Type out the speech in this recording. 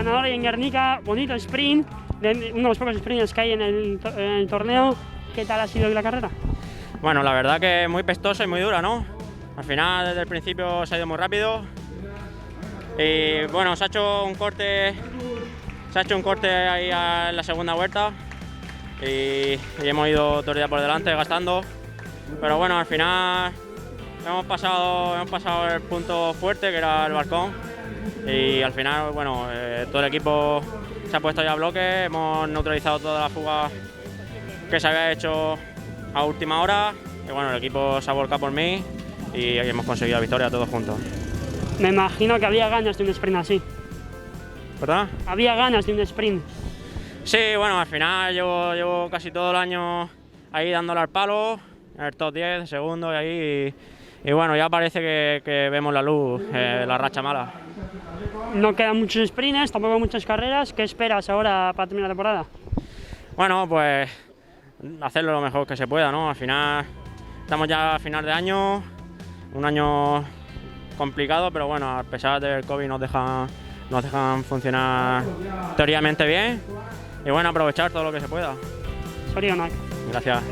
ganador en Guernica, bonito sprint, uno de los pocos sprints que hay en el torneo. ¿Qué tal ha sido la carrera? Bueno, la verdad que muy pestosa y muy dura, ¿no? Al final, desde el principio se ha ido muy rápido. Y bueno, se ha hecho un corte ahí en la segunda vuelta y hemos ido todo el día por delante gastando. Pero bueno, al final hemos pasado el punto fuerte, que era el balcón, y al final, bueno, todo el equipo se ha puesto ya a bloque, hemos neutralizado toda la fuga que se había hecho a última hora, y bueno, el equipo se ha volcado por mí y hemos conseguido la victoria todos juntos. Me imagino que había ganas de un sprint así. ¿Verdad? Había ganas de un sprint. Sí, bueno, al final llevo casi todo el año ahí dándole al palo, en el top 10, segundo y ahí, y bueno, ya parece que vemos la luz, la racha mala. No quedan muchos sprints, tampoco muchas carreras. ¿Qué esperas ahora para terminar la temporada? Bueno, pues hacerlo lo mejor que se pueda, ¿no? Al final estamos ya a final de año, un año complicado, pero bueno, a pesar del COVID nos dejan funcionar teóricamente bien y bueno, aprovechar todo lo que se pueda. Sorionak. Gracias.